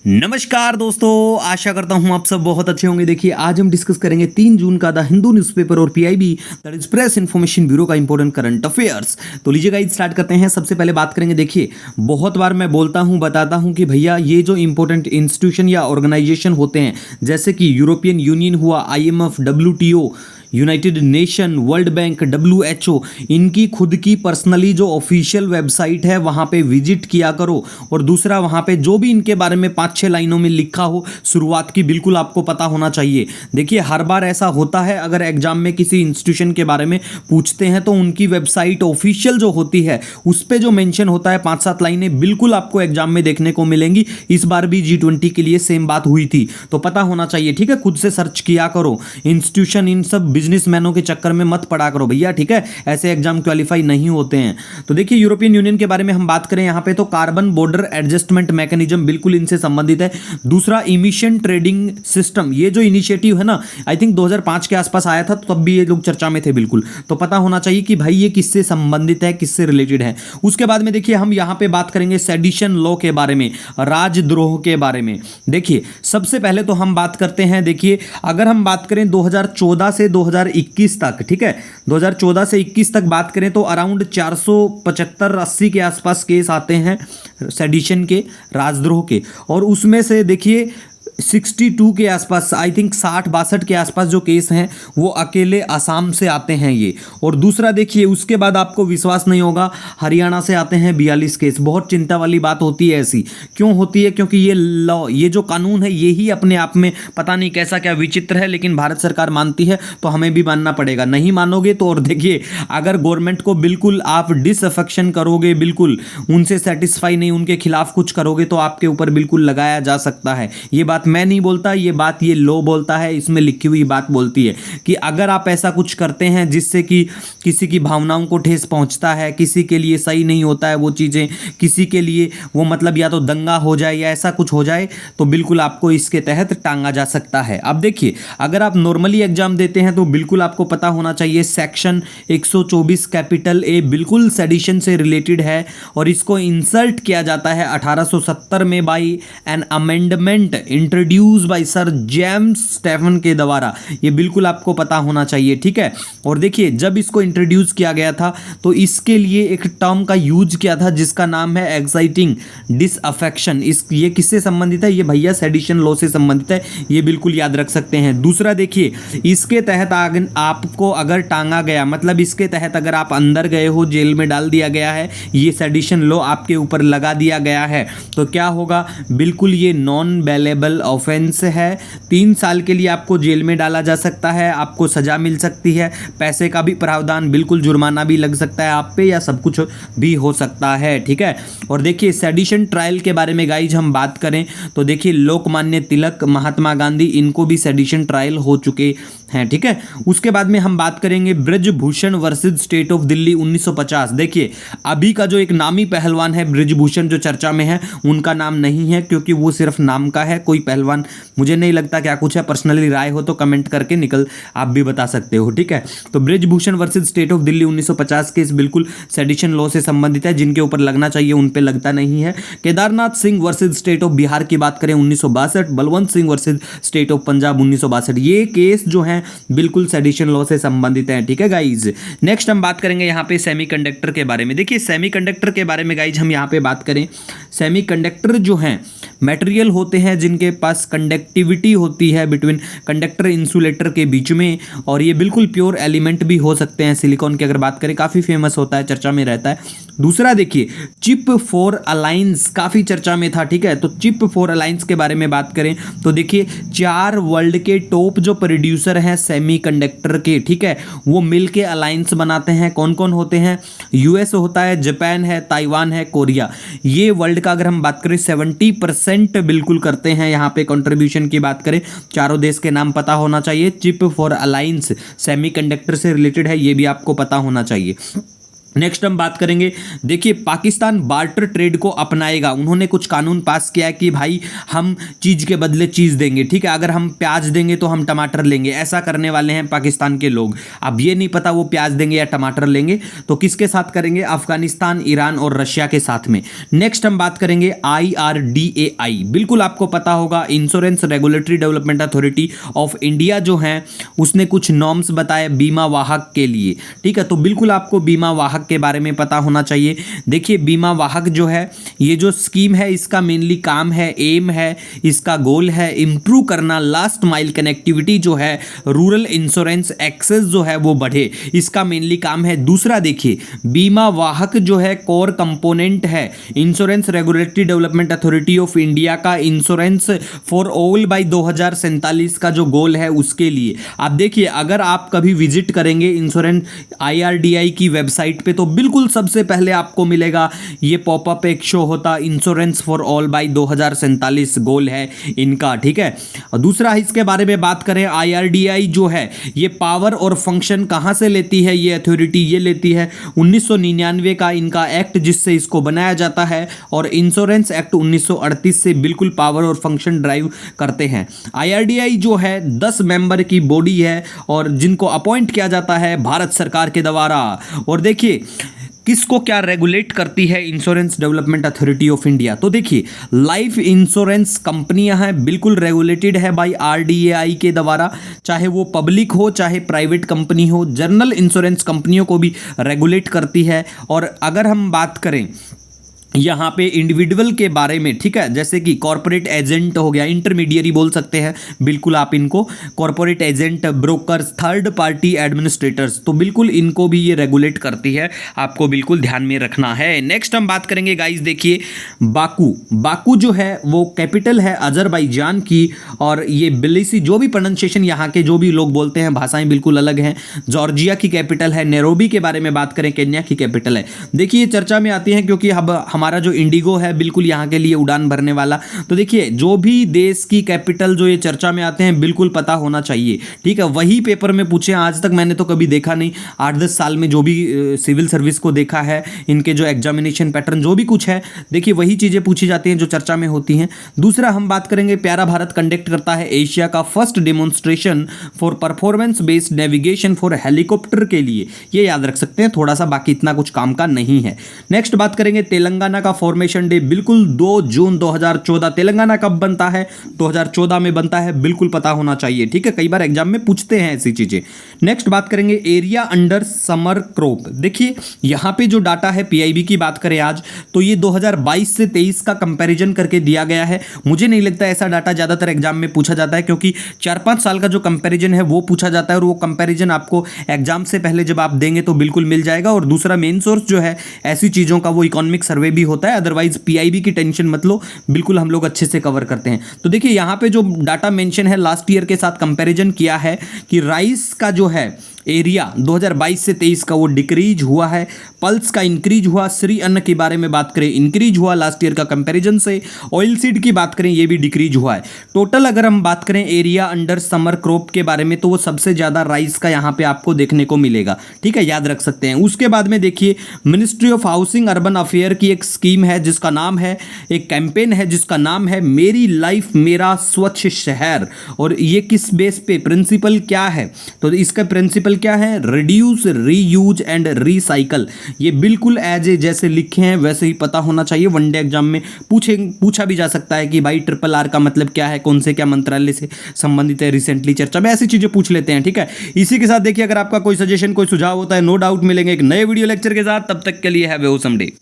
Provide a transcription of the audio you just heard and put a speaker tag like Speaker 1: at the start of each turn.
Speaker 1: नमस्कार दोस्तों, आशा करता हूं आप सब बहुत अच्छे होंगे। देखिए आज हम डिस्कस करेंगे 3 जून का द हिंदू न्यूज़पेपर और PIB that is press information bureau का इंपॉर्टेंट करंट अफेयर्स। तो लीजिए गाइस स्टार्ट करते हैं। सबसे पहले बात करेंगे, देखिए बहुत बार मैं बोलता हूं बताता हूं कि भैया ये जो इंपॉर्टेंट इंस्टीट्यूशन या ऑर्गेनाइजेशन होते हैं जैसे कि यूरोपियन यूनियन हुआ, IMF, WTO, United nation, world bank, WHO, इनकी खुद की पर्सनली जो ऑफिशियल वेबसाइट है वहाँ पे विजिट किया करो। और दूसरा वहाँ पे जो भी इनके बारे में 5-6 लाइनों में लिखा हो शुरुआत की, बिल्कुल आपको पता होना चाहिए। देखिए हर बार ऐसा होता है, अगर एग्जाम में किसी इंस्टीट्यूशन के बारे में पूछते हैं तो उनकी वेबसाइट ऑफिशियल जो होती है उस पर जो मेंशन होता है 5-7 लाइनें बिल्कुल आपको एग्जाम में देखने को मिलेंगी। इस बार भी G20 के लिए सेम बात हुई थी, तो पता होना चाहिए। ठीक है, खुद से सर्च किया करो। इंस्टीट्यूशन इन सब बिजनेसमैनों के चक्कर में मत पड़ा करो भैया, ठीक है, ऐसे एग्जाम क्वालिफाई नहीं होते हैं। तो देखिए यूरोपियन यूनियन के बारे में हम बात करें यहाँ पे तो कार्बन बॉर्डर एडजस्टमेंट मैकेनिज्म बिल्कुल इनसे संबंधित है। दूसरा इमिशन ट्रेडिंग सिस्टम, ये जो इनिशिएटिव है ना, आई थिंक 2005 के आसपास आया था, तो तब भी ये लोग चर्चा में थे बिल्कुल। तो पता होना चाहिए कि भाई ये किससे संबंधित है, किससे रिलेटेड है। उसके बाद में देखिए हम यहाँ पे बात करेंगे सेडिशन लॉ के बारे में, राजद्रोह के बारे में। देखिए सबसे पहले तो हम बात करते हैं, देखिए अगर हम बात करें 2014 से 2021 तक, ठीक है, 2014 से 21 तक बात करें तो अराउंड 475-80 के आसपास केस आते हैं सेडिशन के, राजद्रोह के। और उसमें से देखिए 62 के आसपास, आई थिंक 60-62 के आसपास जो केस हैं वो अकेले असम से आते हैं ये। और दूसरा देखिए उसके बाद आपको विश्वास नहीं होगा, हरियाणा से आते हैं 42 केस। बहुत चिंता वाली बात होती है ऐसी, क्यों होती है? क्योंकि ये लॉ, ये जो कानून है ये ही अपने आप में पता नहीं कैसा क्या विचित्र है, लेकिन भारत सरकार मानती है तो हमें भी मानना पड़ेगा। नहीं मानोगे तो, और देखिए अगर गवर्नमेंट को बिल्कुल आप डिसअफेक्शन करोगे, बिल्कुल उनसे सेटिस्फाई नहीं, उनके खिलाफ कुछ करोगे तो आपके ऊपर बिल्कुल लगाया जा सकता है। ये बात मैं नहीं बोलता, ये बात ये लॉ बोलता है, इसमें लिखी हुई बात बोलती है कि अगर आप ऐसा कुछ करते हैं जिससे कि किसी की भावनाओं को ठेस पहुंचता है, किसी के लिए सही नहीं होता है वो चीज़ें, किसी के लिए वो मतलब या तो दंगा हो जाए या ऐसा कुछ हो जाए, तो बिल्कुल आपको इसके तहत टांगा जा सकता है। अब देखिए अगर आप नॉर्मली एग्जाम देते हैं तो बिल्कुल आपको पता होना चाहिए सेक्शन 124 कैपिटल ए बिल्कुल सेडिशन से रिलेटेड है और इसको इंसर्ट किया जाता है 1870 में by an amendment introduce by sir James Stephen के द्वारा। ये बिल्कुल आपको पता होना चाहिए, ठीक है। और देखिए जब इसको इंट्रोड्यूस किया गया था तो इसके लिए एक टर्म का यूज किया था जिसका नाम है एक्साइटिंग डिसअफेक्शन। ये किससे संबंधित है? ये भैया सेडिशन लॉ से संबंधित है, ये बिल्कुल याद रख सकते हैं। दूसरा देखिए इसके तहत आपको अगर टांगा गया, मतलब इसके तहत अगर आप अंदर गए हो, जेल में डाल दिया गया है, ये सेडिशन लॉ आपके ऊपर लगा दिया गया है, तो क्या होगा? बिल्कुल ये नॉन बेलेबल ऑफेंस है। 3 साल के लिए आपको जेल में डाला जा सकता है, आपको सजा मिल सकती है, पैसे का भी प्रावधान, बिल्कुल जुर्माना भी लग सकता है आप पे, या सब कुछ भी हो सकता है, ठीक है। और देखिए सेडिशन ट्रायल के बारे में गाइज हम बात करें तो देखिए लोकमान्य तिलक, महात्मा गांधी, इनको भी सेडिशन ट्रायल हो चुके हैं, ठीक है। उसके बाद में हम बात करेंगे Brijbhushan versus state of Delhi 1950। देखिए अभी का जो एक नामी पहलवान है ब्रजभूषण जो चर्चा में है, उनका नाम नहीं है क्योंकि वो सिर्फ नाम का है, कोई पहलवान मुझे नहीं लगता क्या कुछ है। पर्सनली राय हो तो कमेंट करके आप भी बता सकते हो, ठीक है। तो Brijbhushan versus state of Delhi 1950 case बिल्कुल सेडिशन लॉ से संबंधित है, जिनके ऊपर लगना चाहिए उन पे लगता नहीं है। Kedarnath Singh versus state of Bihar की बात करें 1962, Balwant Singh versus state of Punjab 1962, ये केस जो है बिल्कुल सेडिशन लॉ से संबंधित है, ठीक है गाइज। नेक्स्ट हम बात करेंगे यहाँ पे सेमीकंडक्टर के बारे में। देखिए सेमीकंडक्टर के बारे में गाइज हम यहाँ पे बात करें, सेमीकंडक्टर जो हैं मटेरियल होते हैं जिनके पास कंडक्टिविटी होती है बिटवीन कंडक्टर इंसुलेटर के बीच में, और ये बिल्कुल प्योर एलिमेंट भी हो सकते हैं। सिलिकॉन की अगर बात करें काफ़ी फेमस होता है, चर्चा में रहता है। दूसरा देखिए चिप फॉर अलायंस काफ़ी चर्चा में था, ठीक है। तो चिप फॉर अलायंस के बारे में बात करें तो देखिए 4 वर्ल्ड के टॉप जो प्रोड्यूसर हैं सेमीकंडक्टर के, ठीक है, वो मिल के अलायंस बनाते हैं। कौन कौन होते हैं? US होता है, जापान है, ताइवान है, कोरिया। ये वर्ल्ड का अगर हम बात करें 70% बिल्कुल करते हैं। यहाँ पे कंट्रीब्यूशन की बात करें, चारों देश के नाम पता होना चाहिए। चिप फॉर अलायंस सेमीकंडक्टर से रिलेटेड है, ये भी आपको पता होना चाहिए। नेक्स्ट हम बात करेंगे, देखिए पाकिस्तान बार्टर ट्रेड को अपनाएगा। उन्होंने कुछ कानून पास किया है कि भाई हम चीज़ के बदले चीज़ देंगे, ठीक है, अगर हम प्याज देंगे तो हम टमाटर लेंगे, ऐसा करने वाले हैं पाकिस्तान के लोग। अब ये नहीं पता वो प्याज देंगे या टमाटर लेंगे, तो किसके साथ करेंगे? अफगानिस्तान, ईरान और रशिया के साथ में। नेक्स्ट हम बात करेंगे IRDAI, बिल्कुल आपको पता होगा, insurance regulatory development authority of India जो है उसने कुछ नॉर्म्स बताए बीमा वाहक के लिए, ठीक है, तो बिल्कुल आपको बीमा वाहक के बारे में पता होना चाहिए। देखिए बीमा वाहक जो है, ये जो स्कीम है इसका मेनली काम है, एम है, इसका गोल है इंप्रूव करना लास्ट माइल कनेक्टिविटी जो है, रूरल इंश्योरेंस एक्सेस जो है वो बढ़े, इसका मेनली काम है। दूसरा देखिए बीमा वाहक जो है कोर कंपोनेंट है insurance regulatory development authority of India का इंश्योरेंस फॉर ऑल बाय 2047 का जो गोल है उसके लिए। आप देखिए अगर आप कभी विजिट करेंगे इंश्योरेंस IRDAI की वेबसाइट पे तो बिल्कुल सबसे पहले आपको मिलेगा ये पॉपअप, एक शो होता इंश्योरेंस फॉर ऑल बाय 2047 गोल है इनका, ठीक है। और दूसरा इसके बारे में बात करें, IRDAI जो है ये पावर और फंक्शन कहां से लेती है, ये अथॉरिटी ये लेती है 1999 का इनका एक्ट जिससे इसको बनाया जाता है, और इंश्योरेंस एक्ट 1938 से बिल्कुल पावर और फंक्शन ड्राइव करते हैं। IRDAI जो है 10 मेंबर की बॉडी है और जिनको अपॉइंट किया जाता है भारत सरकार के द्वारा। और देखिए किसको क्या रेगुलेट करती है insurance development authority of India, तो देखिए लाइफ इंश्योरेंस कंपनियां हैं, बिल्कुल रेगुलेटेड है बाय RDAI के द्वारा, चाहे वो पब्लिक हो चाहे प्राइवेट कंपनी हो। जनरल इंश्योरेंस कंपनियों को भी रेगुलेट करती है। और अगर हम बात करें यहाँ पे इंडिविजुअल के बारे में, ठीक है, जैसे कि कॉर्पोरेट एजेंट हो गया, इंटरमीडियरी बोल सकते हैं बिल्कुल आप इनको, corporate agent, brokers, third party administrators, तो बिल्कुल इनको भी ये रेगुलेट करती है, आपको बिल्कुल ध्यान में रखना है। नेक्स्ट हम बात करेंगे गाइस, देखिए बाकू जो है वो कैपिटल है अजरबैजान की, और ये बिलिसी जो भी प्रोनाउंसिएशन यहाँ के जो भी लोग बोलते हैं भाषाएं बिल्कुल अलग हैं। जॉर्जिया की कैपिटल है, नैरोबी के बारे में बात करें केन्या की कैपिटल है। देखिए ये चर्चा में आती है क्योंकि अब हमारा जो इंडिगो है बिल्कुल यहाँ के लिए उड़ान भरने वाला, तो देखिए जो भी देश की कैपिटल जो ये चर्चा में आते हैं बिल्कुल पता होना चाहिए, ठीक है, वही पेपर में पूछे। आज तक मैंने तो कभी देखा नहीं, 8-10 साल में जो भी सिविल सर्विस को देखा है, इनके जो एग्जामिनेशन पैटर्न जो भी कुछ है, देखिए वही चीज़ें पूछी जाती हैं जो चर्चा में होती हैं। दूसरा हम बात करेंगे, प्यारा भारत कंडक्ट करता है एशिया का first demonstration for performance based navigation for helicopter के लिए, ये याद रख सकते हैं थोड़ा सा, बाकी इतना कुछ काम का नहीं है। नेक्स्ट बात करेंगे तेलंगाना का फॉर्मेशन डे, बिल्कुल 2 जून 2014। तेलंगाना कब बनता है? 2014 में बनता है, बिल्कुल पता होना चाहिए, ठीक है, कई बार एग्जाम में पूछते हैं ऐसी चीजें। नेक्स्ट बात करेंगे एरिया अंडर समर क्रॉप। देखिए यहां पे जो डाटा है PIB की बात करें आज, तो ये 2022 से 23 का कंपैरिजन करके दिया गया है। मुझे नहीं लगता ऐसा डाटा ज्यादातर एग्जाम में पूछा जाता है, क्योंकि 4-5 साल का जो कंपैरिजन है वो पूछा जाता है, और वो कंपैरिजन आपको एग्जाम से पहले जब आप देंगे तो बिल्कुल मिल जाएगा। और दूसरा मेन सोर्स जो है ऐसी चीजों का वो इकोनॉमिक सर्वे भी होता है, अदरवाइज PIB की टेंशन मत लो, बिल्कुल हम लोग अच्छे से कवर करते हैं। तो देखिए यहाँ पे जो डाटा मेंशन है लास्ट ईयर के साथ कंपैरिजन किया है कि राइस का जो है एरिया 2022 से 23 का वो डिक्रीज हुआ है, पल्स का इंक्रीज हुआ, श्री अन्न के बारे में बात करें इंक्रीज हुआ लास्ट ईयर का कंपैरिजन से, ऑयल सीड की बात करें ये भी डिक्रीज हुआ है। टोटल अगर हम बात करें एरिया अंडर समर क्रॉप के बारे में, तो वो सबसे ज़्यादा राइस का यहाँ पे आपको देखने को मिलेगा, ठीक है, याद रख सकते हैं। उसके बाद में देखिए ministry of housing urban affair की एक स्कीम है जिसका नाम है, एक कैंपेन है जिसका नाम है मेरी लाइफ मेरा स्वच्छ शहर। और ये किस बेस पे, प्रिंसिपल क्या है, तो इसका प्रिंसिपल क्या है? Reduce, reuse and recycle. ये बिल्कुल एज ए जैसे लिखे हैं वैसे ही पता होना चाहिए। वनडे एग्जाम में पूछा भी जा सकता है कि भाई RRR का मतलब क्या है, कौन से क्या मंत्रालय से संबंधित है, रिसेंटली चर्चा में, ऐसी चीजें पूछ लेते हैं, ठीक है। इसी के साथ देखिए अगर आपका कोई सजेशन कोई सुझाव होता है, नो डाउट मिलेंगे एक नए वीडियो लेक्चर के साथ। तब तक के लिए हैव ए ऑसम डे।